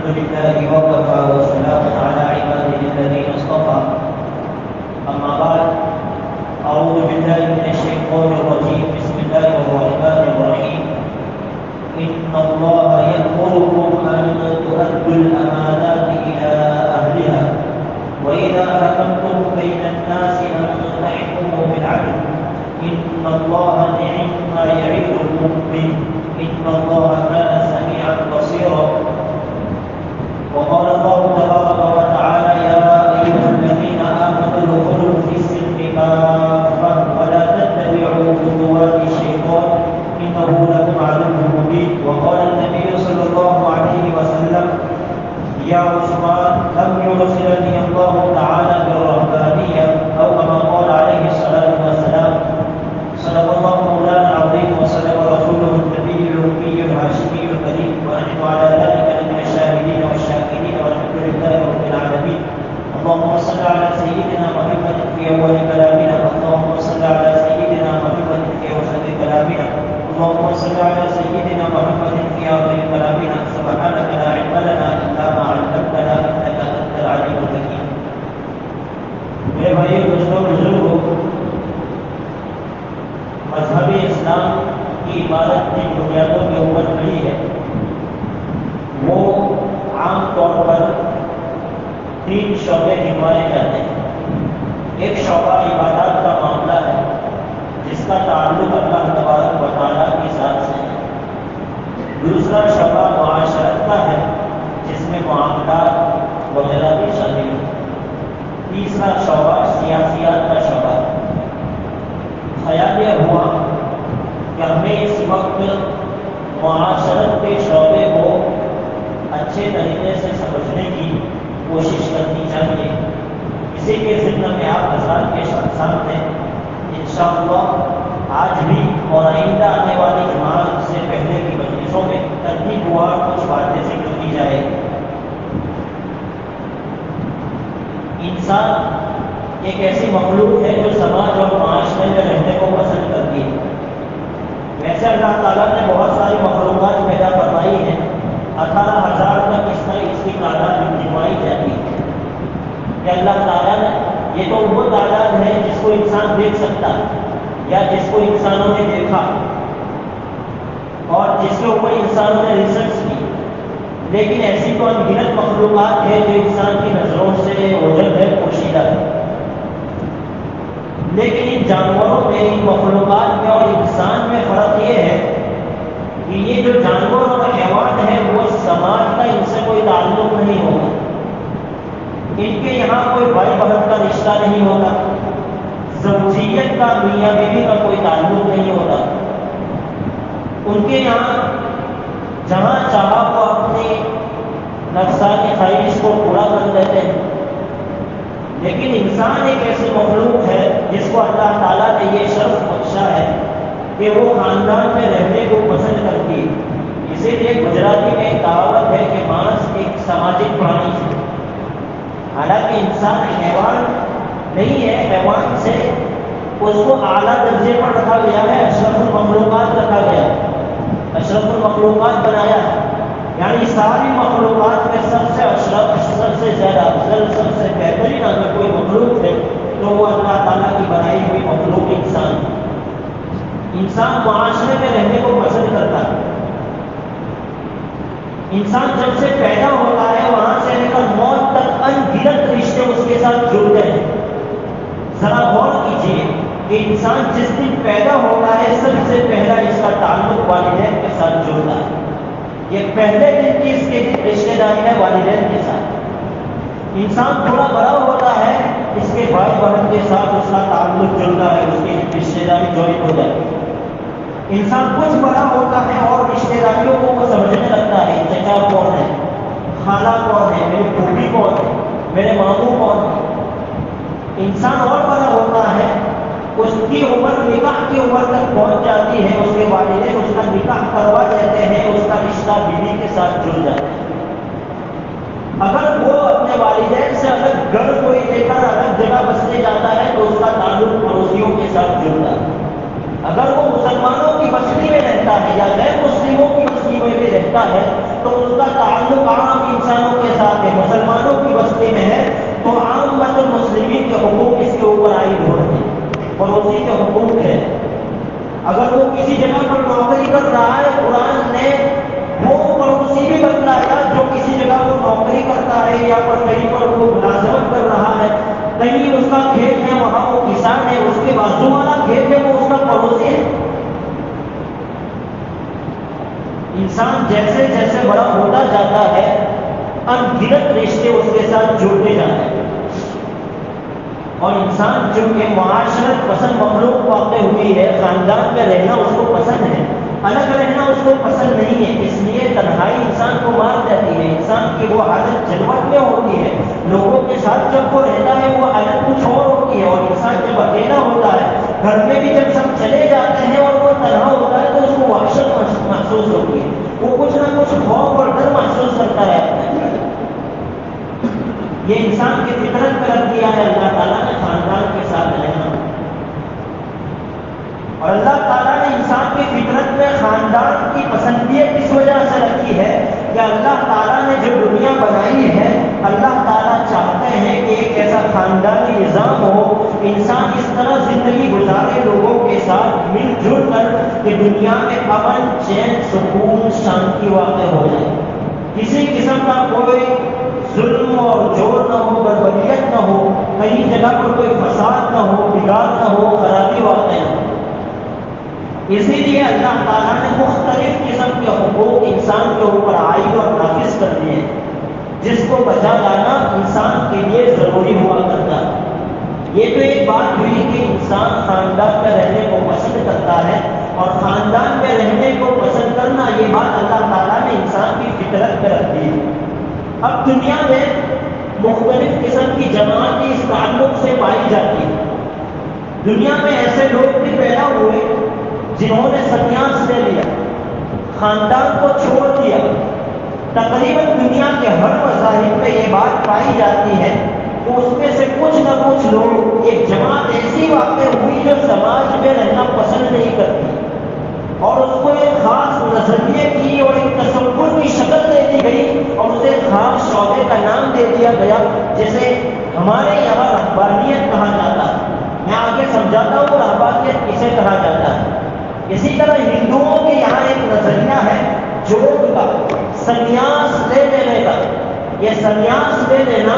لله وكفى وسلام على عباده الذين اصطفى. أما بعد، أعوذ بالله من الشيطان الرجيم. بسم الله الرحمن الرحيم. إن الله يأمركم أن تؤدوا الأمانات إلى أهلها وإذا حكمتم بين الناس أن تحكموا بالعدل إن الله نعم ما يعظكم به إن الله كان سميعا بصيرا. وقال الله تبارك وتعالى: يا أيها الذين آمنوا ادخلوا في السلم كافة ولا تتبعوا خطوات الشيطان إنه لكم عدو مبين. وقال النبي صلى الله عليه وسلم: يا عثمان لم يرسلني الله تعالى بالرهبانية أو كما قال عليه الصلاة والسلام. صدق الله مولانا العظيم وصدق رسوله النبي الأمي الهاشمي الكريم، ونحن على ذلك من الشاهدين والشاكرين والحمد لله رب العالمين. اللهم صل على سيدنا محمد في أول كلامنا، اللهم صل على سيدنا محمد في وسط كلامنا، اللهم صل على سيدنا محمد في آخر كلامنا. سبحانك لا علم لنا إلا ما علمتنا إنك أنت العليم الحكيم. میرے بھائی دوستوں بزرگوں، مذہب اسلام کی عبادت کی بنیادوں کے اوپر کھڑی ہے. وہ عام طور پر 3 شعبے نمائے جاتے ہیں. ایک شعبہ عبادات کا معاملہ ہے جس کا تعلق اللہ تبارک و تعالیٰ کی ذات سے ہے. دوسرا شعبہ معاشرت کا ہے جس میں معاملات وغیرہ بھی شامل ہیں. تیسرا شعبہ سیاسیات کا شعبہ ہے. خیال یہ ہوا کہ ہمیں اس وقت معاشرت کے شعبے کو اچھے طریقے سے سمجھنے کی کوشش کرنی چاہیے. اسی کے ذمہ میں آپ حضرات کے سامنے انشاءاللہ آج بھی اور آئندہ آنے والی جماعت سے پہلے کی مجلسوں میں ترتیب ہوا کچھ باتیں ذکر کی جائے. انسان ایک ایسی مخلوق ہے جو سماج اور معاشرے میں رہنے کو پسند کرتی ہے. ویسے اللہ تعالیٰ نے بہت ساری مخلوقات پیدا فرمائی ہیں. 18,000 تک اس کی تعداد نمائی جاتی ہے کہ اللہ تعالیٰ نے یہ تو وہ تعداد ہے جس کو انسان دیکھ سکتا ہے یا جس کو انسانوں نے دیکھا اور جس کے اوپر انسانوں نے ریسرچ کی. لیکن ایسی تو انگنت مخلوقات ہے جو انسان کی نظروں سے اوجھل ہے، پوشیدہ ہے. لیکن ان جانوروں میں، ان مخلوقات میں اور انسان میں فرق یہ ہے کہ یہ جو جانور اور حیوان ہیں وہ سماج کا ان سے کوئی تعلق نہیں ہوگا. ان کے یہاں کوئی بھائی بہن کا رشتہ نہیں ہوتا، زوجیت کا، میاں بیوی کا کوئی تعلق نہیں ہوتا. ان کے یہاں جہاں چاہا وہ اپنی نفسانی خواہش کو پورا کر لیتے ہیں. لیکن انسان ایک ایسی مخلوق ہے جس کو اللہ تعالیٰ نے یہ شرف بخشا ہے کہ وہ خاندان میں رہنے کو پسند کرتی ہے. اسی لیے گجراتی میں ایک کہاوت ہے کہ مانس ایک سماجک پرانی ہے. حالانکہ انسان حیوان نہیں ہے، حیوان سے اس کو اعلیٰ درجے پر رکھا گیا ہے، اشرف المخلوقات رکھا گیا ہے، اشرف المخلوقات بنایا ہے. یعنی ساری مخلوقات میں سب سے اشرف، سب سے زیادہ افضل، سب سے بہترین اگر کوئی مخلوق ہے تو وہ اللہ تعالیٰ کی بنائی ہوئی مخلوق انسان ہے. انسان معاشرے میں رہنے کو پسند کرتا ہے. انسان جب سے پیدا ہوتا ہے وہاں سے لے کر موت تک انگنت رشتے اس کے ساتھ جڑتے ہیں. ذرا غور کیجیے کہ انسان جس دن پیدا ہوتا ہے سب سے پہلا اس کا تعلق والدین کے ساتھ جڑتا ہے. یہ پہلے دن کی اس کی رشتے داری ہے والدین کے ساتھ. انسان تھوڑا بڑا ہوتا ہے اس کے بھائی بہن کے ساتھ اس کا تعلق جڑتا ہے، اس کی رشتے داری جوائن ہو جاتی ہے. انسان کچھ بڑا ہوتا ہے اور رشتے داریوں کو وہ سمجھنے لگتا ہے. چچا کون ہے، خالہ کون ہے، میری پھوپھی کون ہے، میرے ماموں کون ہے. انسان اور بڑا ہوتا ہے، اس کی عمر نکاح کی عمر تک پہنچ جاتی ہے، اس کے والدین اس کا نکاح کروا دیتے ہیں، اس کا رشتہ بیوی کے ساتھ جڑ جاتا ہے. اگر وہ اپنے والدین سے الگ گھر کوئی لے کر الگ جگہ بسنے جاتا ہے تو اس کا تعلق پڑوسیوں کے ساتھ جڑتا ہے. اگر وہ مسلمانوں کی بستی میں رہتا ہے یا غیر مسلموں کی بستی میں بھی رہتا ہے تو اس کا تعلق عام انسانوں کے ساتھ ہے، مسلمانوں کی بستی میں ہے، تو عامت المسلمین کے حقوق اس کے اوپر عائد ہو رہے ہیں، پڑوسی کے حقوق ہے۔ اگر وہ کسی جگہ پر نوکری کر رہا ہے، قرآن نے وہ پڑوسی بھی بتلایا جو کسی جگہ پر نوکری کرتا ہے یا پر کہیں پر وہ ملازمت کر رہا ہے، کہیں اس کا کھیت ہے وہاں وہ کسان ہے، اس کے بازو والا کھیت ہے وہ اس کا پڑوسی ہے۔ انسان جیسے جیسے بڑا ہوتا جاتا ہے ان گنت رشتے اس کے ساتھ جڑتے جاتے ہیں، اور انسان چونکہ معاشرت پسند مخلوق واقع ہوئی ہے، خاندان میں رہنا اس کو پسند ہے، الگ رہنا اس کو پسند نہیں ہے، اس لیے تنہائی انسان کو مار جاتی ہے۔ انسان کی وہ حالت جلوت میں ہوتی ہے، لوگوں کے ساتھ جب وہ رہتا ہے وہ حالت کچھ اور ہوتی ہے، اور انسان جب اکیلا ہوتا ہے، گھر میں بھی جب سب چلے جاتے ہیں اور وہ تنہا ہوتا ہے تو اس کو وحشت محسوس ہوتی ہے، وہ کچھ نہ کچھ خوف اور ڈر محسوس کرتا ہے۔ یہ انسان کی فطرت میں رکھ دیا ہے اللہ تعالیٰ نے خاندان کے ساتھ رہنا، اور اللہ تعالیٰ نے انسان کی فطرت میں خاندان کی پسندیت اس وجہ سے رکھی ہے کہ اللہ تعالیٰ نے جو دنیا بنائی ہے، اللہ تعالیٰ چاہتے ہیں کہ ایک ایسا خاندانی نظام ہو، انسان اس طرح زندگی گزارے لوگوں کے ساتھ مل جل کر کہ دنیا میں امن، چین، سکون، شانتی واقع ہو جائے، کسی قسم کا کوئی ظلم اور جور نہ ہو، بربریت نہ ہو، کہیں جگہ پر کوئی فساد نہ ہو، بگاڑ نہ ہو، خرابی واقع نہ ہو۔ اسی لیے اللہ تعالیٰ نے مختلف قسم کے حقوق انسان کے اوپر عائد اور نافذ کر دیے، جس کو بچا لانا انسان کے لیے ضروری ہوا کرتا ہے۔ یہ تو ایک بات ہوئی کہ انسان خاندان میں رہنے کو پسند کرتا ہے، اور خاندان میں رہنے کو پسند کرنا یہ بات اللہ تعالیٰ نے انسان کی فطرت میں رکھ دی ہے۔ اب دنیا میں مختلف قسم کی جماعتیں اس تعلق سے پائی جاتی ہیں۔ دنیا میں ایسے لوگ بھی پیدا ہوئے جنہوں نے سنیاس لے لیا، خاندان کو چھوڑ دیا۔ تقریباً دنیا کے ہر مذاہب میں یہ بات پائی جاتی ہے کہ اس میں سے کچھ نہ کچھ لوگ، ایک جماعت ایسی واقع ہوئی جو سماج میں رہنا پسند نہیں کرتی، اور اس کو ایک خاص نظریے کی اور ایک تصور کی شکل دے دی گئی، اور اسے خاص شعبے کا نام دے دیا گیا، جسے ہمارے یہاں رہبانیت کہا جاتا ہے۔ میں آگے سمجھاتا ہوں رہبانیت کسے کہا جاتا ہے۔ اسی طرح ہندوؤں کے یہاں ایک نظریہ ہے جوگ کا، سنیاس لے لینے کا۔ یہ سنیاس لے لینا،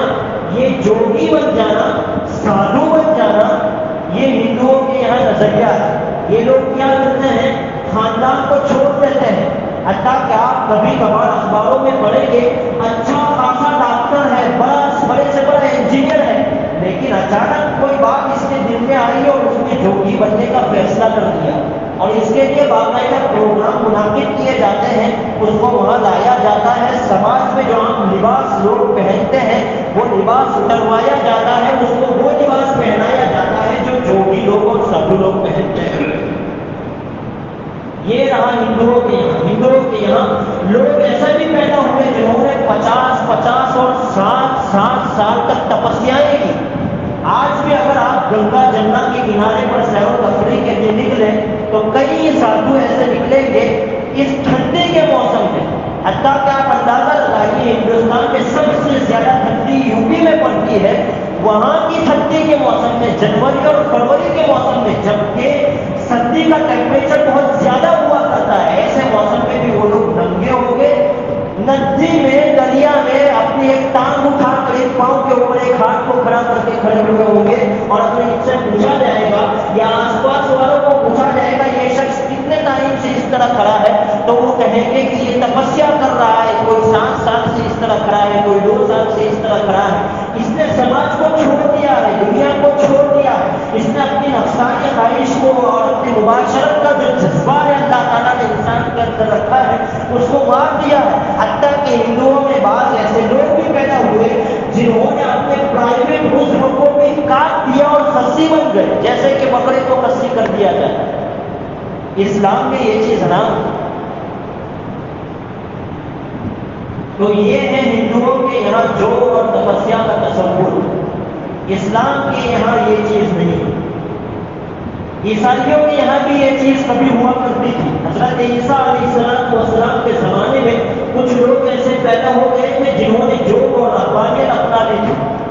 یہ جوگی بن جانا، سادھو بن جانا، یہ ہندوؤں کے یہاں نظریہ ہے۔ یہ لوگ کیا کرتے ہیں، خاندان کو چھوڑ دیتے ہیں، حتیٰ کہ آپ کبھی کبھار اخباروں میں پڑھیں گے اچھا خاصا ڈاکٹر ہے، بڑے سے بڑا انجینئر ہے، لیکن اچانک کوئی بات اس کے دل میں آئی اور اس نے جوگی بننے کا فیصلہ کر دیا، اور اس کے لیے باقاعدہ پروگرام منعقد کیے جاتے ہیں، اس کو وہاں لایا جاتا ہے، سماج میں جو عام لباس لوگ پہنتے ہیں وہ لباس اتروایا جاتا ہے، اس کو وہ لباس پہنایا جاتا ہے جو جوگی لوگ اور سادھو لوگ پہنتے ہیں۔ یہ رہا ہندوؤں کے یہاں۔ ہندوؤں کے یہاں لوگ ایسے بھی پیدا ہوئے جنہوں نے 50 اور 60 سال تک تپسیائیں کی۔ آج بھی اگر آپ گنگا جمنا کے کنارے پر سیر و تفریح کے لیے نکلیں تو کئی سادھو ایسے نکلیں گے اس ٹھنڈی کے موسم میں، حتیٰ کہ آپ اندازہ لگائیے ہندوستان میں سب سے زیادہ ٹھنڈی یوپی میں پڑتی ہے، وہاں کی ٹھنڈی کے موسم میں، جنوری اور فروری کے موسم میں، جبکہ سردی کا ٹیمپریچر بہت زیادہ ہوا کرتا ہے، ایسے موسم میں بھی وہ لوگ ننگے ہوں گے، ندی میں، دریا میں اپنی ایک ٹانگ اٹھا کر ایک پاؤں کے اوپر ایک ہاتھ کو کھڑا کر کے کھڑے ہوئے ہوں گے، اور اگر ان سے پوچھا جائے گا یا آس پاس والوں کو پوچھا جائے گا یہ شخص کتنے ٹائم سے اس طرح کھڑا ہے، تو وہ کہیں گے کہ یہ تپسیا کر رہا ہے، کوئی 7 سال سے اس طرح کھڑا ہے، کوئی 2 سال سے اس طرح کھڑا ہے۔ اس نے سماج کو چھوڑ دیا ہے، دنیا کو چھوڑ دیا ہے، اس نے اپنی نفسانی خواہش کو اور اپنی مباشرت کا جو جذبہ ہے اللہ تعالیٰ نے انسان کے اندر رکھا ہے اس کو مار دیا ہے۔ حتیٰ کہ ہندوؤں میں بعض ایسے لوگ بھی پیدا ہوئے جنہوں نے اپنے پرائیویٹ عضو کو بھی کاٹ دیا اور خصی بن گئے، جیسے کہ بکرے کو خصی کر دیا جائے۔ اسلام میں یہ چیز حرام ہے۔ تو یہ ہے ہندوؤں کے یہاں جوگ اور تپسیا کا تصور، اسلام کے یہاں یہ چیز نہیں۔ عیسائیوں کے یہاں بھی یہ چیز کبھی ہوا کرتی تھی۔ حضرت عیسیٰ علیہ السلام کے زمانے میں کچھ لوگ ایسے پیدا ہو گئے تھے جنہوں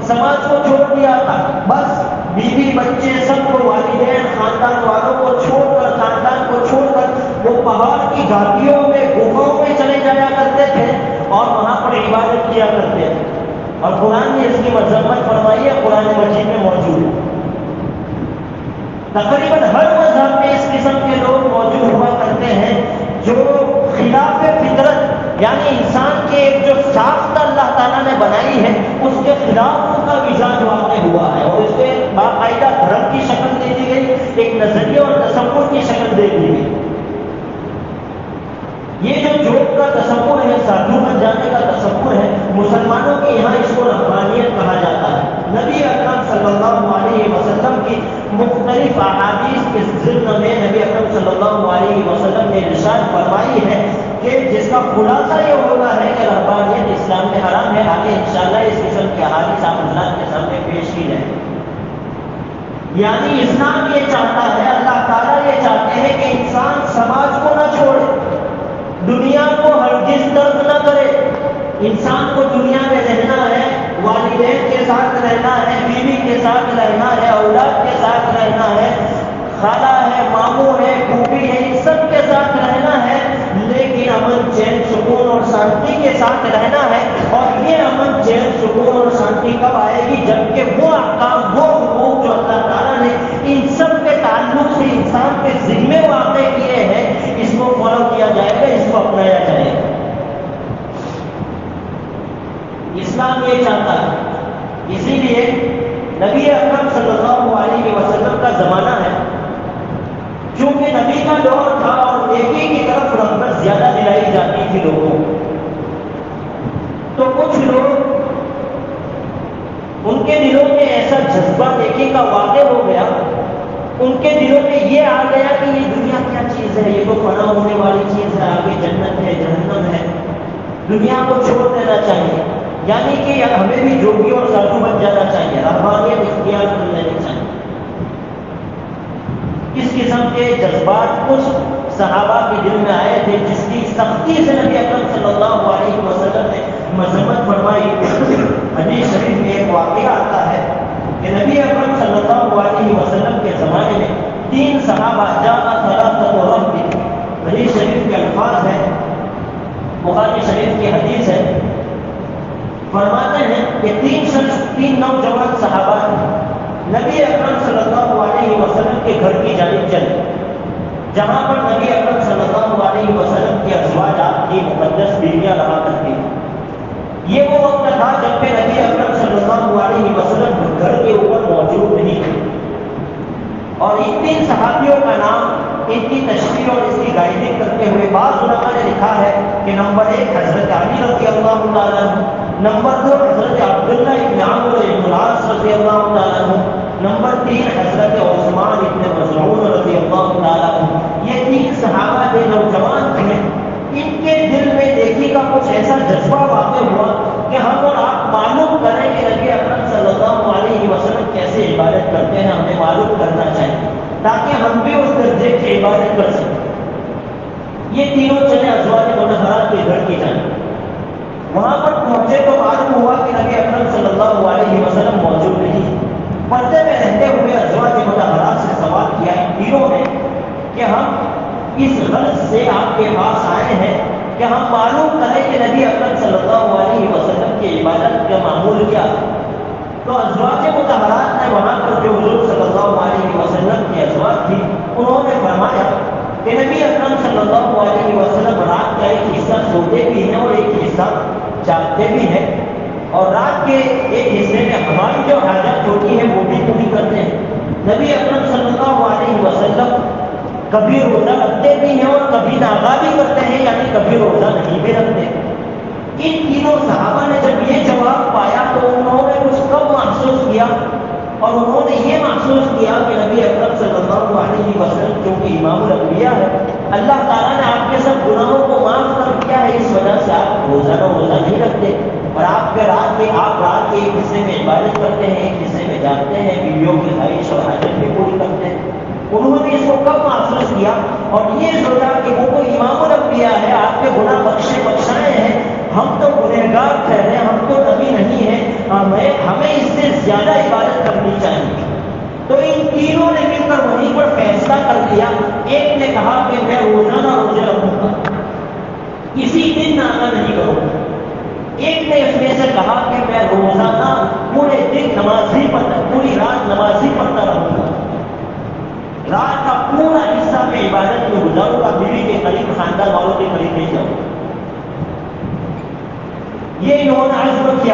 سماج کو چھوڑ دیا تھا، بس بیوی بچے سب کو، والدین خاندان والوں کو چھوڑ کر، خاندان کو چھوڑ کر وہ پہاڑ کی گھاٹیوں میں گفاؤں میں چلے جایا کرتے تھے اور وہاں پر عبادت کیا کرتے تھے. اور قرآن نے اس کی مذمت فرمائی ہے، قرآن مجید میں موجود ہے. تقریباً ہر مذہب میں اس قسم کے لوگ موجود ہوا کرتے ہیں جو خلاف فطرت، یعنی انسان کے ایک جو ساخت اللہ تعالیٰ نے بنائی ہے اس کے خلاف ان کا مزاج واقع ہوا ہے، اور اس کو ایک باقاعدہ دھرم کی شکل دے دی گئی، ایک نظریہ اور تصور کی شکل دے دی گئی. یہ جو جوگ کا تصور ہے، سادھو بن جانے کا تصور ہے، مسلمانوں کے یہاں اس کو ربانیت کہا جاتا ہے. نبی اکرم صلی اللہ علیہ وسلم کی مختلف احادیث کے ضمن میں نبی اکرم صلی اللہ علیہ وسلم نے ارشاد فرمائی ہے کہ جس کا خلاصہ یہ ہوگا ہے کہ ربانیت اسلام میں حرام ہے. آگے انشاءاللہ اس قسم کی احادیث آپ حضرات کے سامنے پیش کی جائے. یعنی اسلام یہ چاہتا ہے، اللہ تعالیٰ یہ چاہتے ہیں کہ انسان سماج کو نہ چھوڑے، دنیا کو ہرگز ترک نہ کرے. انسان کو دنیا میں رہنا ہے، والدین کے ساتھ رہنا ہے، بیوی کے ساتھ رہنا ہے، اولاد کے ساتھ رہنا ہے، خالہ ہے، ماموں ہے، پھوپھی ہے، ان سب کے ساتھ رہنا ہے، لیکن امن چین سکون اور شانتی کے ساتھ رہنا ہے. اور یہ امن چین سکون اور شانتی کب آئے گی؟ جبکہ وہ احکام، وہ حقوق جو اللہ تعالیٰ نے ان سب کے تعلق سے انسان کے ذمے واقع کیے ہیں، اس کو فالو کیا جائے گا، اس کو اپنایا جائے گا. اسلام یہ چاہتا ہے. اسی لیے نبی اکرم صلی اللہ علیہ وسلم کا زمانہ ہے، چونکہ نبی کا دور تھا اور نیکی کی طرف رغبت زیادہ دلائی جاتی تھی لوگوں کو، تو کچھ لوگ ان کے دلوں میں ایسا جذبہ نیکی کا واقع ہو گیا، ان کے دلوں میں یہ آ گیا کہ یہ دنیا کیا چیز ہے، یہ تو فنا ہونے والی چیز ہے، آگے جنت ہے، جہنم ہے، دنیا کو چھوڑ دینا چاہیے. یعنی کہ ہمیں بھی جوگی اور سادھو بن جانا چاہیے، رہبانیت اختیار کر لینی چاہیے. اس قسم کے جذبات کچھ صحابہ کے دل میں آئے تھے، جس کی سختی سے نبی اکرم صلی اللہ علیہ وسلم نے مذمت فرمائی. حدیث شریف میں ایک واقعہ آتا ہے کہ نبی اکرم صلی اللہ علیہ وسلم کے زمانے میں 3 صحابہ حدیث شریف کے الفاظ ہیں، بخاری شریف کی حدیث ہے. فرماتے ہیں کہ 3 نوجوان صحابہ نبی اکرم صلی اللہ علیہ وسلم کے گھر کی جانب چلے، جہاں پر نبی اکرم صلی اللہ علیہ وسلم کی ازواج، آپ کی مقدس بیویاں رہا کرتی ہیں. یہ وہ وقت تھا جب کہ نبی اکرم صلی اللہ علیہ وسلم گھر کے اوپر موجود نہیں تھے. اور ان 3 صحابیوں کا نام، ان کی تشریح اور اس کی گائیڈنگ کرتے ہوئے بعض علماء نے لکھا ہے کہ نمبر 1 حضرت علی رضی اللہ تعالیٰ عنہ، نمبر 2 حضرت عبداللہ ابن عمرو ابن العاص رضی اللہ تعالیٰ عنہ، نمبر 3 حضرت عثمان ابن مظعون رضی اللہ تعالیٰ عنہ. یہ 3 صحابہ تھے، نوجوان تھے. ان کے دل میں نیکی کا کچھ ایسا جذبہ واقع ہوا کہ ہم اور آپ معلوم کریں کہ نبی اکرم صلی اللہ علیہ وسلم کیسے عبادت کرتے ہیں، ہمیں معلوم کرنا چاہیے تاکہ ہم بھی اس درجے کی عبادت کر سکیں. یہ تینوں چلے ازواج مطہرات کے گھر کی جانب. وہاں پر پہنچے تو معلوم ہوا کہ نبی اکرم صلی اللہ علیہ وسلم موجود نہیں. پردے میں رہتے ہوئے ازواج مطہرات سے سوال کیا ان تینوں نے کہ ہم اس غرض سے آپ کے پاس آئے ہیں کہ ہم معلوم کریں کہ نبی اکرم صلی اللہ علیہ وسلم کی عبادت کا معمول کیا. تو ازواج مطہرات نے وہاں پر جو حضور صلی اللہ علیہ وسلم کی ازواج تھی، انہوں نے فرمایا کہ نبی اکرم صلی اللہ علیہ وسلم رات کا ایک حصہ سوتے بھی ہیں اور ایک حصہ جاگتے بھی ہیں، اور رات کے ایک حصے میں ہماری جو حاجت ہوتی ہے وہ بھی پوری کرتے ہیں. نبی اکرم صلی اللہ علیہ وسلم کبھی روزہ رکھتے بھی ہیں اور کبھی ناغا بھی کرتے ہیں، یعنی کبھی روزہ نہیں بھی رکھتے. ان تینوں صحابہ نے جب یہ جواب پایا تو انہوں نے کچھ کم محسوس کیا، اور انہوں نے یہ محسوس کیا کہ نبی اکرم صلی اللہ علیہ وسلم جو کہ امام الانبیاء ہے، اللہ تعالیٰ نے آپ کے سب گناہوں کو معاف کر دیا ہے، اس وجہ سے آپ روزہ نہیں رکھتے، اور آپ رات کے ایک حصے میں عبادت کرتے ہیں، ایک حصے میں جاگتے ہیں، بیویوں کی خواہش اور حاجت بھی پوری کرتے ہیں. انہوں نے اس کو کب محسوس کیا اور یہ سوچا کہ وہ تو امام الانبیاء ہے، آپ کے گناہ بخشائے ہیں، ہم تو گنہگار ٹھہرے، ہم تو نبی نہیں ہیں، ہمیں اس سے زیادہ عبادت کرنی چاہیے. تو ان تینوں نے مل کر وہیں پر فیصلہ کر لیا. ایک نے کہا کہ میں روزانہ روزے رکھوں گا, کسی دن ناغہ نہیں کروں گا. ایک نے اس میں سے کہا کہ میں روزانہ پورے دن نمازی پڑھتا, پوری رات نمازی پڑھتا رہوں گا, رات کا پورا حصہ میں عبادت میں گزاروں گا, بیوی کے قریب, خاندان والوں کے قریب نہیں جاؤں گا. یہ انہوں نے عزم کیا.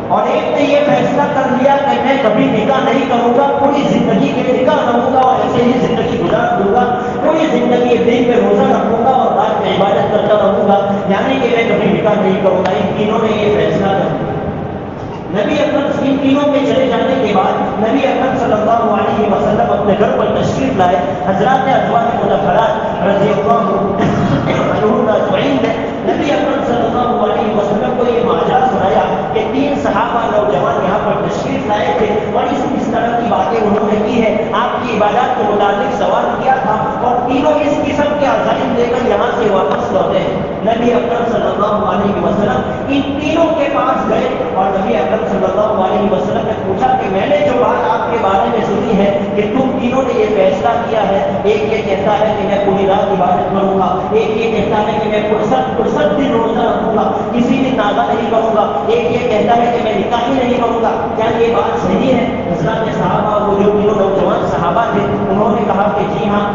اور ایک نے یہ فیصلہ کر لیا کہ میں کبھی نکاح نہیں کروں گا, پوری زندگی کے لیے نکاح رہوں گا اور ایسے ہی زندگی گزار دوں گا, پوری زندگی دن میں روزہ رکھوں گا اور رات میں عبادت کرتا رہوں گا, یعنی کہ میں کبھی نکاح نہیں کروں گا. ان تینوں نے یہ فیصلہ کر لیا. نبی اکرم ان تینوں کے چلے جانے کے بعد نبی اکرم صلی اللہ علیہ وسلم اپنے گھر پر تشریف لائے. حضرات ازواج مطہرات رضی اللہ عنہن اجمعین نے نبی اکرم صلی اللہ علیہ وسلم کو یہ ماجرا سنایا کہ 3 صحابہ نوجوان یہاں پر تشریف لائے تھے اور اس طرح کی باتیں انہوں نے کی ہے. آپ کی عبادات کے متعلق سوال کیا تھا اور تینوں اس قسم کے عزائم لے کر یہاں سے واپس لوٹے ہیں. نبی اکرم صلی اللہ علیہ وسلم ان تینوں کے پاس گئے اور نبی اکرم صلی اللہ علیہ وسلم نے پوچھا کہ میں نے جو بات آپ کے بارے میں سنی ہے کہ تم تینوں نے یہ فیصلہ کیا ہے, ایک یہ کہتا ہے کہ میں پوری رات عبادت کروں گا, ایک یہ کہتا ہے کہ میں فرصت دن روزہ رکھوں گا, کسی دن ناغہ نہیں کروں گا, ایک یہ کہتا ہے کہ میں نکاح ہی نہیں کروں گا, کیا یہ بات صحیح ہے؟ حضرات صحابہ, وہ جو تینوں نوجوان صحابہ تھے, انہوں نے کہا کہ جی ہاں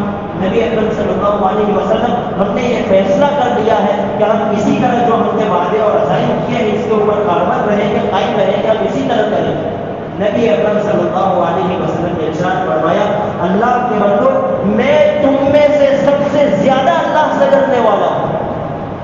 نبی اکرم صلی اللہ علیہ وسلم, ہم نے یہ فیصلہ کر لیا ہے کہ ہم اسی طرح جو ہم نے وعدے اور عزائم کیے ہیں اس کے اوپر کاربند رہیں گے, قائم رہیں گے, ہم اسی طرح کریں گے. نبی اکرم صلی اللہ علیہ وسلم نے ارشاد فرمایا, اللہ کے بندو, میں تم میں سے سب سے زیادہ اللہ سے ڈرنے والا ہوں,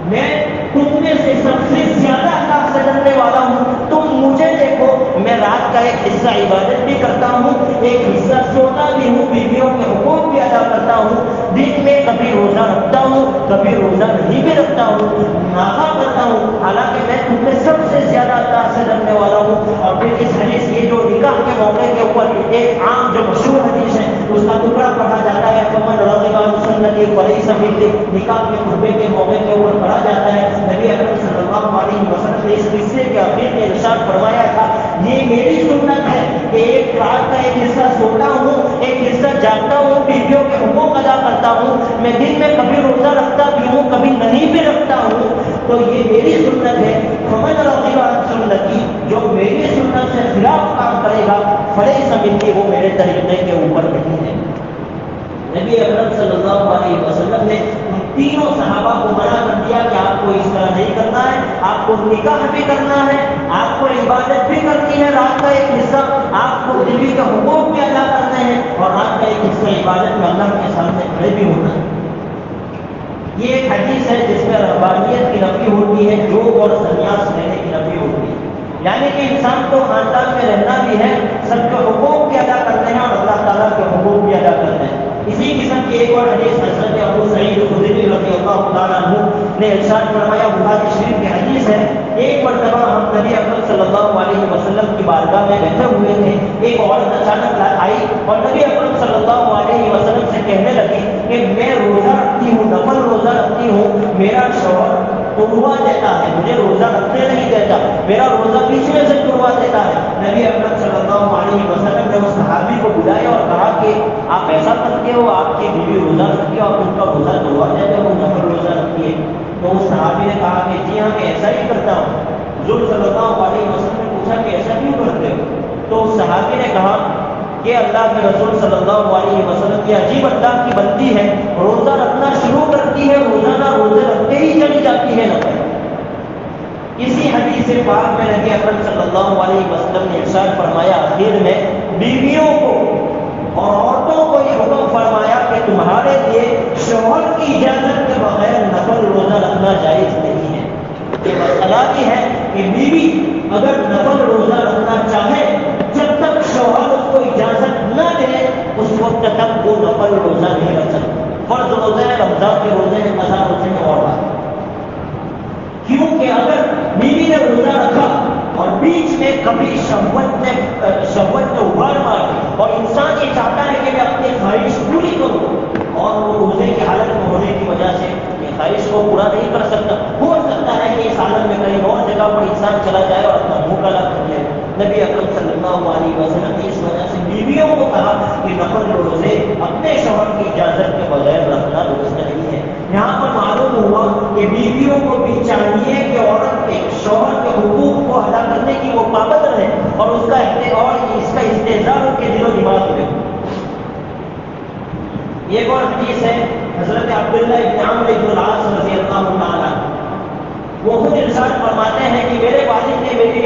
میں تم میں سے سب سے زیادہ اللہ سے ڈرنے والا ہوں. تم مجھے دیکھو, میں رات کا ایک حصہ عبادت بھی کرتا ہوں, ایک حصہ سوتا بھی ہوں, بیویوں کے حقوق بھی ادا کرتا ہوں, دن میں کبھی روزہ رکھتا ہوں, کبھی روزہ نہیں بھی رکھتا ہوں, ناغہ کرتا ہوں, حالانکہ میں تم میں سب سے زیادہ اللہ سے ڈرنے والا ہوں. اور پھر اس حدیث, یہ جو نکاح کے موقع کے اوپر ایک عام جو مشہور حدیث ہے اس کا ٹکڑا پڑھا جاتا ہے, فمن رغب عن سنتی فلیس منی, نکاح کے خطبے کے موقع کے اوپر پڑھا جاتا ہے. نبی اکرم صلی اللہ علیہ وسلم نے اس قصے کے آخر میں ارشاد فرمایا تھا, یہ میری سنت ہے کہ ایک رات کا ایک حصہ سوتا ہوں, ایک حصہ جاگتا ہوں, بیویوں کے حقوق ادا کرتا ہوں, میں دن میں کبھی روزہ رکھتا بھی ہوں, کبھی نہیں بھی رکھتا ہوں, تو یہ میری سنت ہے. فمن رغب عن سنتی, جو میری سنت سے خلاف کام کرے گا, فلیس منی, وہ میرے طریقے کے اوپر نہیں ہے. نبی اکرم صلی اللہ علیہ وسلم نے ان تینوں صحابہ کو منع کر دیا کہ آپ کو اس طرح نہیں کرنا ہے, آپ کو نکاح بھی کرنا ہے, آپ کو عبادت بھی کرنی ہے, رات کا ایک حصہ آپ کو بیوی کے حقوق بھی ادا کرنے ہیں, اور رات کا ایک حصہ عبادت میں اللہ کے سامنے کھڑے بھی ہونا ہے. یہ ایک حدیث ہے جس میں رہبانیت کی نفی ہوتی ہے, جوگ اور سنیاس لینے کی نفی ہوتی ہے, یعنی کہ انسان کو خاندان میں رہنا بھی ہے, سب کے حقوق بھی ادا کرتے ہیں اور اللہ تعالیٰ کے حقوق بھی ادا کرتے ہیں. اسی قسم کی ایک اور حدیث حضرت ابو سعید خدری رضی اللہ تعالیٰ عنہ نے ارشاد فرمایا, بخاری شریف کی حدیث ہے, ایک مرتبہ ہم نبی اکرم صلی اللہ علیہ وسلم کی بارگاہ میں بیٹھے ہوئے تھے, ایک عورت اچانک آئی اور نبی اکرم صلی اللہ علیہ وسلم سے کہنے لگی کہ میں روزہ رکھتی ہوں, نفل روزہ رکھتی ہوں, میرا شوہر تروا دیتا ہے, مجھے روزہ رکھنے نہیں دیتا, میرا روزہ بیچ میں سے تروا دیتا ہے. نبی اکرم صلی اللہ علیہ وسلم نے اس صحابی کو بلایا اور کہا کہ آپ ایسا کرتے ہو, آپ کی بیوی روزہ رکھتی ہے اور ان کا روزہ تروا دیتے ہو, نفل روزہ رکھتی ہے. تو اس صحابی نے کہا کہ جی ہاں, میں ایسا ہی کرتا ہوں. حضور صلی اللہ علیہ وسلم نے پوچھا کہ ایسا کیوں کرتے ہو؟ تو اس صحابی نے کہا کہ اللہ کے رسول صلی اللہ علیہ وسلم کی عجیب اللہ کی بندی ہے, روزہ رکھنا شروع کرتی ہے, روزانہ روزے رکھتے ہی چلی جاتی ہے نفل. اسی حدیث پاک میں نبی اکرم صلی اللہ علیہ وسلم نے ارشاد فرمایا, آخر میں بیویوں کو اور عورتوں کو یہ حکم فرمایا کہ تمہارے لیے شوہر کی اجازت کے بغیر نفل روزہ رکھنا جائز نہیں ہے. یہ مسئلہ بھی ہے کہ بیوی اگر نفل روزہ رکھنا چاہے, جب تک شوہر اس کو اجازت نہ دے اس وقت تک وہ نفل روزہ نہیں رکھ سکتا. فرض روزے ہیں, رمضان کے روزے ہیں, قضا روزے ہیں اور بات. کیونکہ اگر بیوی نے روزہ رکھا اور بیچ میں کبھی شہوت نے ابھار مار اور انسان یہ چاہتا ہے کہ میں اپنی خواہش پوری کروں اور وہ روزے کی حالت میں ہونے کی وجہ سے یہ خواہش کو پورا نہیں کر سکتا, ہو سکتا ہے کہ اس حالت میں کہیں اور جگہ پر انسان چلا جائے اور اپنا منہ کالا کر لے, نبی اکرم صلی اللہ علیہ وسلم نے اس وجہ سے بیویوں کو کہا کہ نفل روزے اپنے شوہر کی اجازت کے بغیر رکھنا درست نہیں ہے۔ یہاں پر معلوم ہوا کہ بیویوں کو بھی چاہیے کہ عورت کے شوہر کے حقوق کو ادا کرنے کی وہ پابند رہے اور اس کا اس کا استحضار ان کے دل و دماغ میں۔ یہ ایک اور حدیث ہے حضرت عبداللہ ابن عمرو بن العاص رضی اللہ تعالیٰ، وہ خود ارشاد فرماتے ہیں کہ میرے والد نے میری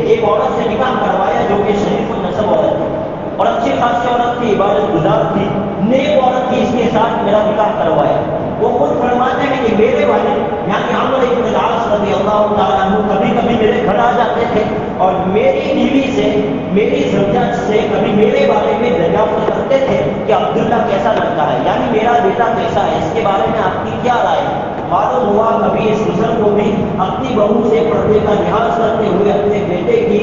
ایک عورت سے نکاح کروایا جو کہ شریف النسب عورت تھی اور اچھی خاصی عورت تھی، عبادت گزار تھی، نیک عورت تھی، اس کے ساتھ میرا نکاح کروایا۔ وہ خود فرماتے ہیں کہ میرے والد یعنی عمرو بن العاص رضی اللہ تعالیٰ عنہ کبھی کبھی میرے گھر آ جاتے تھے اور میری بیوی سے، میری زوجہ سے کبھی میرے بارے میں دریافت کرتے تھے کہ عبداللہ کیسا لگتا ہے، یعنی میرا بیٹا کیسا ہے، اس کے بارے میں آپ کی کیا رائے ہے۔ معلوم ہوا کبھی اس بزرگ کو بھی اپنی بہو سے پردے کا لحاظ کرتے ہوئے اپنے بیٹے کی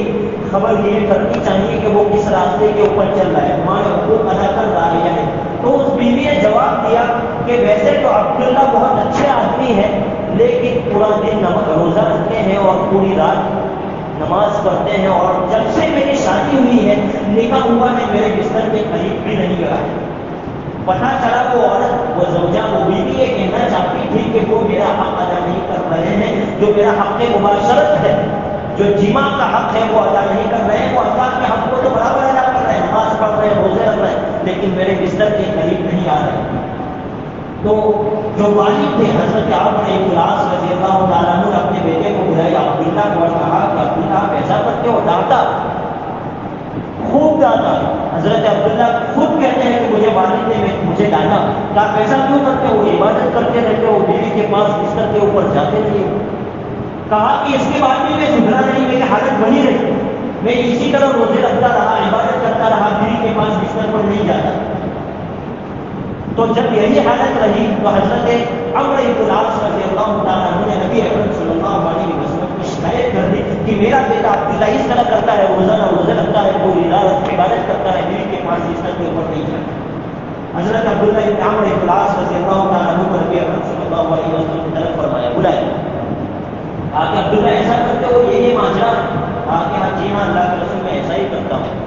خبر یہ کرنی چاہیے کہ وہ کس راستے کے اوپر چل رہا ہے، ہمارے حقوق ادا کر رہا ہے یا نہیں۔ تو اس بیوی نے جواب دیا کہ ویسے تو عبداللہ بہت اچھے آدمی ہے، لیکن پورا دن روزہ رکھتے ہیں اور پوری رات نماز پڑھتے ہیں، اور جب سے میری شادی ہوئی ہے، نکاح ہوا ہے، میرے بستر کے قریب بھی نہیں گیا ہے۔ پتہ چلا وہ عورت، وہ زوجہ، وہ بیوی یہ کہنا چاہتی تھی کہ وہ میرا حق ادا نہیں کر رہے ہیں، جو میرا حق مباشرت ہے، جو جماع کا حق ہے وہ ادا نہیں کر رہے ہیں۔ وہ اللہ کے حق کو تو برابر ادا کر رہے ہیں، نماز پڑھ رہے ہیں، روزے رکھ رہے ہیں، لیکن میرے بستر کے قریب نہیں آ رہے۔ تو جو والد تھے حضرت عمرو بن العاص رضی اللہ تعالیٰ عنہ نے اپنے بیٹے کو بلایا، عبداللہ کو کہا کہ عبداللہ آپ ایسا کرتے ہو، ڈانٹا، خوب ڈانٹا۔ حضرت عبداللہ خود کہتے ہیں کہ مجھے والد نے مجھے ڈانٹا، کہ آپ ایسا کیوں کرتے ہو، عبادت کرتے رہتے ہو، بیوی کے پاس بستر کے اوپر جاتے نہیں ہو۔ کہا کہ اس کے بعد بھی میں سدھرا نہیں، میری حالت بنی رہی، میں اسی طرح روزے رکھتا رہا، عبادت کرتا رہا، بیوی کے پاس بستر پر نہیں جاتا۔ تو جب یہی حالت رہی تو حضرت عمرو بن العاص رضی اللہ تعالیٰ عنہ نے نبی اکرم صلی اللہ علیہ وسلم کو شکایت کر دی کہ میرا بیٹا عبداللہ اس طرح کرتا ہے، روزانہ روزے رکھتا ہے، پوری رات عبادت کرتا ہے، بیوی کے پاس بستر کے اوپر نہیں جاتا۔ حضرت عبداللہ بن عمرو بن العاص رضی اللہ تعالیٰ عنہ کو نبی اکرم صلی اللہ علیہ وسلم کی طرف فرمایا، بلایا، آ کے عبداللہ ایسا کرتے ہو، یہ ماجرا ہے؟ آ کے ہاں جی ہاں اللہ کے رسول میں ایسا ہی کرتا ہوں۔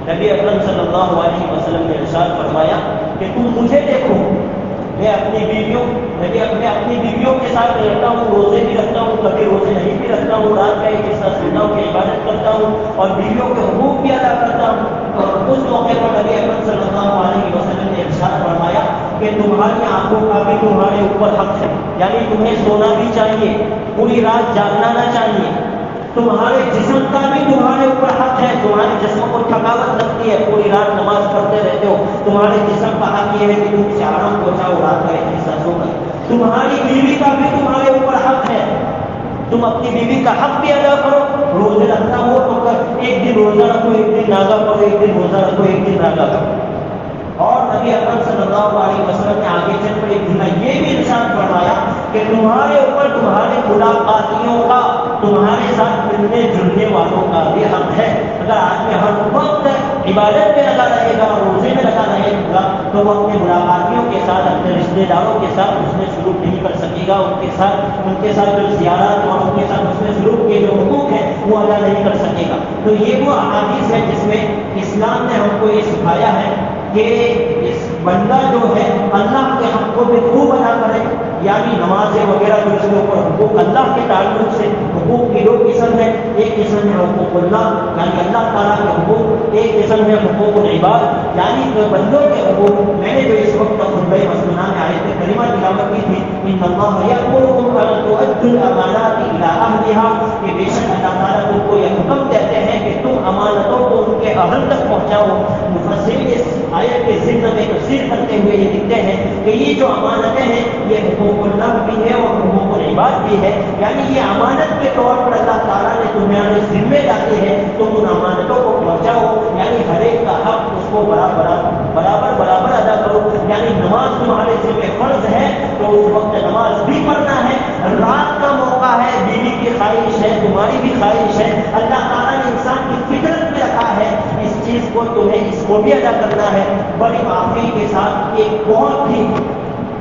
نبی اکرم صلی اللہ علیہ وسلم نے ارشاد فرمایا کہ تم مجھے دیکھو، میں اپنی بیویوں کے ساتھ رہتا ہوں، روزے بھی رکھتا ہوں، کبھی روزے نہیں بھی رکھتا ہوں، رات کا ایک حصہ سوتا ہوں کہ عبادت کرتا ہوں اور بیویوں کے حقوق بھی ادا کرتا ہوں۔ اور اس موقع پر نبی اکرم صلی اللہ علیہ وسلم نے ارشاد فرمایا کہ تمہاری آنکھوں کا بھی تمہارے اوپر حق ہے، یعنی تمہیں سونا بھی چاہیے، پوری رات جاگنا نہ چاہیے، تمہارے جسم کا بھی تمہارے اوپر حق ہے، تمہارے جسم کو تھکاوٹ لگتی ہے، پوری رات نماز پڑھتے رہتے ہو، تمہارے جسم کا حق یہ ہے کہ تم اسے آرام پہنچاؤ، رات کا ایک حصہ سو کر۔ تمہاری بیوی کا بھی تمہارے اوپر حق ہے، تم اپنی بیوی کا حق بھی ادا کرو، روزے رکھنا ہو تو ایک دن روزہ رکھو، ایک دن ناگا کرو، ایک دن روزہ رکھو، ایک دن ناگا کرو۔ اور نبی اکرم صلی اللہ علیہ وسلم نے آگے چل کر ایک جملہ یہ بھی ارشاد فرمایا کہ تمہارے اوپر تمہارے ملاقاتیوں کا، تمہارے ساتھ ملنے جلنے والوں کا بھی حق ہے۔ اگر آدمی ہر وقت عبادت میں لگا رہے گا، روزے میں لگا رہے گا، تو وہ اپنے ملاقاتیوں کے ساتھ، اپنے رشتے داروں کے ساتھ حسن سلوک نہیں کر سکے گا، ان کے ساتھ جو زیارت اور ان کے ساتھ حسن سلوک کے جو حقوق ہیں وہ ادا نہیں کر سکے گا۔ تو یہ وہ احادیث ہے جس میں اسلام نے ہم کو یہ سکھایا ہے کہ اس بندہ جو ہے اللہ کے حق کو بھی خوب ادا کرے، یعنی نمازیں وغیرہ جو اس کے اوپر حقوق اللہ کے تعلق سے، حقوق کی دو قسم ہے، ایک قسم ہے حقوق اللہ یعنی اللہ تعالیٰ کے حقوق، ایک قسم ہے حقوق العباد یعنی بندوں کے حقوق۔ میں نے جو اس وقت خطبہ مسنونہ میں آیت کریمہ تلاوت کی تھی، ان اللہ یأمرکم ان تؤدوا الامانات الی اہلھا، کہ بے شک اللہ تعالیٰ تم کو یہ حکم دیتے ہیں کہ تم امانتوں کو ان کے اہل تک پہنچاؤ۔ مفسرین اس آیت کے ذکر میں تفسیر کرتے ہوئے یہ لکھتے ہیں کہ یہ جو امانتیں ہیں یہ حقوق اللہ بھی ہے اور حقوق العباد بھی ہے، یعنی یہ امانت کے طور پر اللہ تعالیٰ نے تمہارے ذمہ ڈالی ہے، تم ان امانتوں کو پہنچاؤ، یعنی ہر ایک کا حق اس کو برابر ادا کرو۔ یعنی نماز تمہارے ذمہ فرض ہے تو اس وقت نماز بھی پڑھنا ہے، رات کا موقع ہے، بیوی کی خواہش ہے، تمہاری بھی خواہش ہے، اللہ تعالیٰ نے انسان کی فطرت میں رکھا ہے اس چیز کو، تمہیں اس کو بھی ادا کرنا ہے۔ بڑی معافی کے ساتھ ایک بہت ہی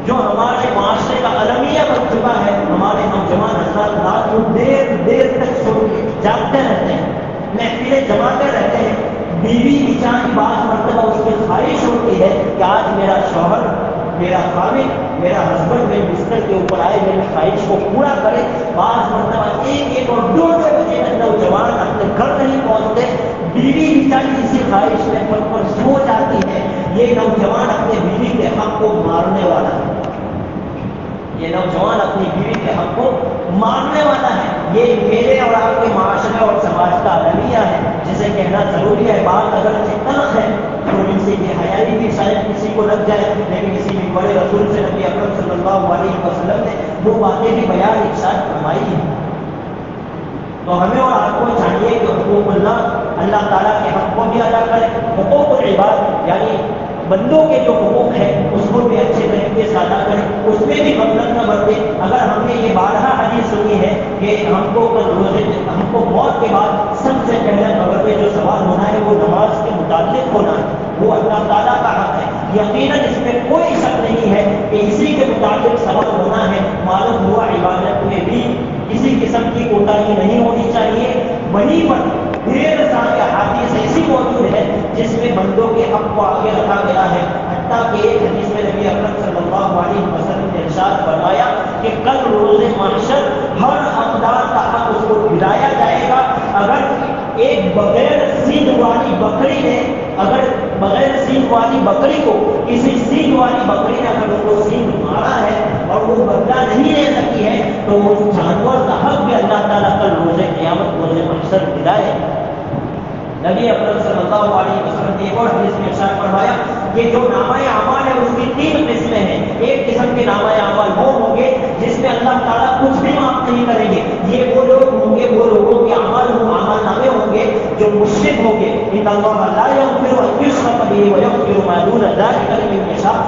جو ہمارے معاشرے کا المیہ بن چکا ہے، ہمارے نوجوان حضرات رات کو دیر تک جاگتے رہتے ہیں، محفل چیزیں جماتے رہتے ہیں. بیوی بیچاری بعض مرتبہ اس کی خواہش ہوتی ہے کہ آج میرا شوہر، میرا خامد، میرا ہسبینڈ میرے بستر کے اوپر آئے، میری خواہش کو پورا کرے. بعض مرتبہ 1 اور 2 بجے تک نوجوان اپنے گھر نہیں پہنچتے، بیوی بیچاری اسی خواہش میں پل پر سو جاتی ہے. یہ نوجوان اپنے بیوی کے حق کو مارنے والا ہے. یہ نوجوان اپنی بیوی کے حق کو ماننے والا ہے. یہ میرے اور آپ کے معاشرے اور سماج کا رویہ ہے جسے کہنا ضروری ہے. بات اگر تلخ ہے، تھوڑی سی بے حیائی بھی شاید کسی کو لگ جائے، لیکن کسی بھی بڑے رسول سے نبی اکرم صلی اللہ علیہ وسلم نے وہ باتیں بھی بیان ارشاد فرمائی ہیں. تو ہمیں اور آپ کو چاہیے کہ حقوق اللہ تعالیٰ کے حق کو بھی ادا کریں. حقوق العباد یعنی بندوں کے جو حقوق ہیں اس کو بھی اچھے طریقے سے ادا کریں، اس میں بھی غفلت نہ برتیں. اگر ہم نے یہ بارہا حدیث سنی ہے کہ ہم کو موت کے بعد سب سے پہلے قبر میں جو سوال ہونا ہے وہ نماز کے متعلق ہونا ہے، وہ اللہ تعالیٰ کا حق ہے. یقیناً اس میں کوئی شک نہیں ہے کہ اسی کے متعلق سوال ہونا ہے. معلوم ہوا عبادت میں بھی کسی قسم کی کوتاہی نہیں ہونی چاہیے. وہیں پر ڈھیر سارے احادیث ایسی موجود ہے جس میں بندوں کے حق کو آگے رکھا گیا ہے. حتیٰ کہ ایک حدیث میں نبی اکرم صلی اللہ علیہ وسلم نے ارشاد فرمایا کہ کل روز محشر ہر حقدار کا حق اس کو دلایا جائے گا. اگر ایک بغیر سینگ والی بکری نے بغیر سینگ والی بکری کو کسی سینگ والی بکری نے اگر اس کو سینگ مارا ہے اور وہ بدلہ نہیں لے سکی ہے تو اس جانور کا حق بھی اللہ تعالیٰ کل روز قیامت روز محشر دلائے. نبی اکرم صلی اللہ علیہ وسلم نے ایک اور حدیث میں ارشاد فرمایا کہ جو نامہ اعمال ہے اس کی 3 قسمیں ہیں. ایک قسم کے نامہ اعمال وہ ہوں گے جس میں اللہ تعالیٰ کچھ بھی معاف نہیں کریں گے. یہ وہ لوگ ہوں گے، وہ لوگوں کے اعمال نامے ہوں گے جو مشرک ہوں گے. ان اللہ لا یغفر ان یشرک به ویغفر ما دون ذلک لمن یشاء.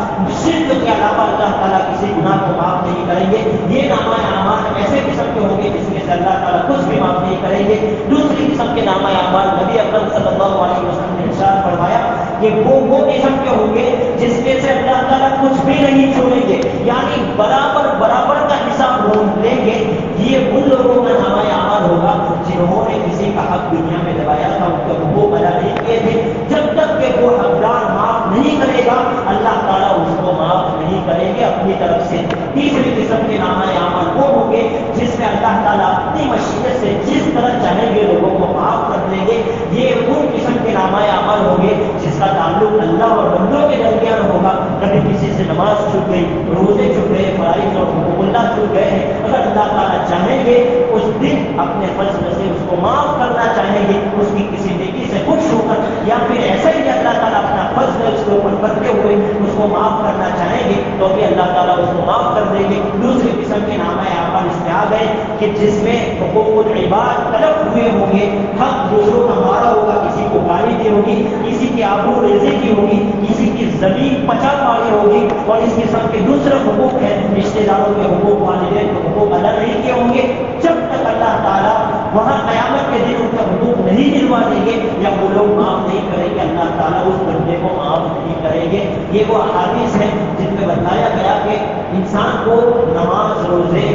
شرک کے علاوہ اللہ تعالیٰ کسی گناہ کو معاف نہیں کریں گے. یہ نامہ اعمال ایسے قسم کے ہوں گے جس میں سے اللہ تعالیٰ کچھ بھی معاف نہیں کریں گے. دوسری قسم کے نامہ اعمال نبی اکرم صلی اللہ علیہ وسلم نے ارشاد فرمایا کہ وہ قسم کے ہوں گے جس میں سے اللہ تعالیٰ کچھ بھی نہیں چھوڑیں گے، یعنی برابر کا حساب لیں گے. یہ ان لوگوں کا نامہ اعمال ہوگا جنہوں نے کسی کا حق دنیا میں دبایا تھا، ان کے حقوق ادا نہیں کیے تھے. جب تک کہ وہ حقدار معاف نہیں کرے گا اللہ تعالیٰ اس کو معاف نہیں کریں گے اپنی طرف سے. تیسری قسم کے نامہ اعمال وہ ہوں گے جس میں اللہ تعالیٰ اپنی مشیت سے جس طرح چاہیں گے لوگوں کو معاف کر دیں گے. یہ ان قسم کے نامہ اعمال ہوں گے جس کا تعلق اللہ اور بندوں کے درمیان ہوگا. کبھی کسی سے نماز چھوٹ گئی، روزے چھوٹ گئے، فرائض اور حقوق اللہ چھوٹ گئے ہیں، اگر اللہ تعالیٰ چاہیں گے اس دن اپنے فضل سے اس کو معاف کرنا چاہیں گے، اس کی کسی نیکی سے خوش ہو کر، یا پھر ایسا ہی اللہ تعالیٰ اپنا فضل اس کے اوپر کرتے ہوئے اس کو معاف کرنا چاہیں گے تو بھی اللہ تعالیٰ اس کو معاف کر دیں گے. دوسری قسم کے نامہ اعمال اس میں آ گئے کہ جس میں حقوق العباد طلب ہوئے ہوں گے، حق دوسروں کا مارا ہوگا، کسی کو گالی دی ہوگی، کسی کی آبرو ریزی کی ہوگی، کسی کی زمین پچا ماری ہوگی، اور اس قسم کے دوسرے حقوق ہیں رشتے داروں کے حقوق، والدین کے حقوق ادا نہیں کیے ہوں گے. جب تک اللہ تعالیٰ وہاں قیامت کے دن ان کے حقوق نہیں دلوا دیں گے یا وہ لوگ معاف نہیں کریں گے اللہ تعالیٰ اس بندے کو معاف نہیں کریں گے. یہ وہ احادیث ہیں جن میں بتایا گیا کہ انسان کو نماز، روزے،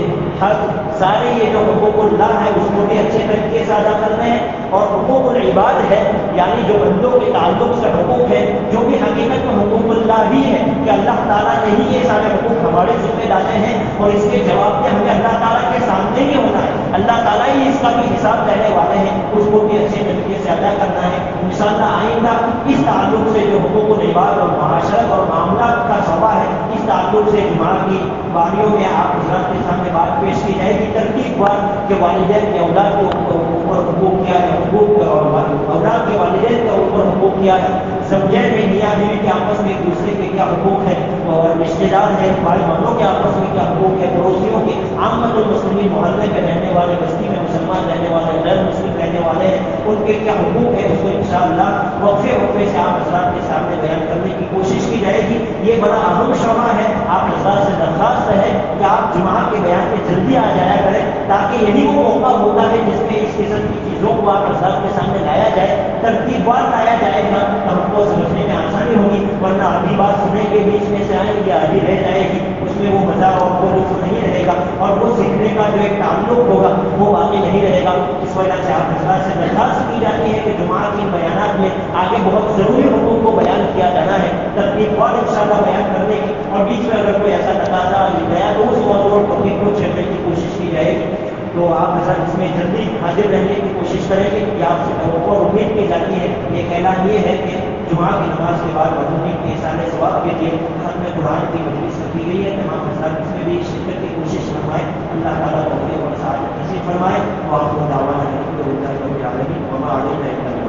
حج، سارے یہ جو حقوق اللہ ہے اس کو بھی اچھے طریقے سے ادا کرنے ہیں. اور حقوق العباد ہے یعنی جو بندوں کے تعلق سے حقوق ہے جو بھی حقیقت میں حقوق اللہ ہی ہے کہ اللہ تعالیٰ نے ہی یہ سارے حقوق ہمارے ذمہ ڈالے ہیں اور اس کے جواب میں ہمیں اللہ تعالیٰ کے سامنے ہی ہونا ہے. اللہ تعالیٰ ہی اس کا بھی حساب لینے والے ہیں، اس کو بھی اچھے طریقے سے ادا کرنا ہے. انشاءاللہ آئندہ اس تعلق سے جو حقوق العباد اور معاشرت اور معاملات کا شعبہ ہے اس تعلق سے جمعہ کی باریوں میں آپ حضرات کے سامنے بات پیش کی جائے گی ترتیب وار کہ والدین نے اولاد کے اوپر حقوق کیا ہے، حقوق اور اولاد کے والدین کے اوپر حقوق کیا ہے، زوجین میں میاں بیوی کے آپس میں ایک دوسرے کے کیا حقوق ہے، اور رشتے دار ہیں بھائی بہنوں کے آپس میں کیا حقوق ہے، پڑوسیوں کے، عامت المسلمین محلے میں رہنے والے، بستی میں مسلمان رہنے والے، غیر مسلم رہنے والے ہیں، ان کے کیا حقوق ہے، اس کو انشاءاللہ وقفے سے آپ حضرات کے سامنے بیان کرنے کی کوشش کی جائے گی. یہ بڑا اہم شعبہ ہے. آپ حضرات سے درخواست ہے کہ آپ جمعہ کے بیان میں جلدی آ جایا کریں تاکہ یہی وہ موقع ہوتا ہے جس میں اس قسم کی چیزوں کو آپ حضرات کے سامنے لایا جائے، ترتیب وار لایا جائے گا تو ہم کو سمجھنے میں آسانی ہوگی. ورنہ آدھی بات سننے کے بیچ میں سے آئے گی، آدھی رہ جائے گی، اس میں وہ مزہ اور وہ لطف نہیں رہے گا، اور وہ سیکھنے کا جو ایک تعلق ہوگا وہ باقی نہیں رہے گا۔ اس وجہ سے آپ حضرات سے درخواست کی جاتی ہے کہ جمعہ کے بیانات میں آگے بہت ضروری حقوق کو بیان کیا جانا ہے، ترتیب اور انشاءاللہ بیان کرنے کی، اور بیچ میں اگر کوئی ایسا تقاضا گیا تو اس موضوع اور ٹاپک کو چھیڑنے کی کوشش کی جائے گی۔ تو آپ حضرات اس میں جلدی حاضر رہنے کی کوشش کریں گے کہ آپ سے توقع اور امید کی جاتی ہے۔ ایک اعلان یہ ہے کہ جمعہ کی نماز کے بعد مرحومین کے احسان ثواب کے لیے ختم قرآن کی مجلس رکھی گئی ہے، تمام حضرات اس میں بھی شرکت کی کوشش فرمائیں، اللہ تعالیٰ توفیق اور سعادت نصیب فرمائے۔ وآخر دعوانا الحمدللہ رب العالمین وما علینا الا البلاغ۔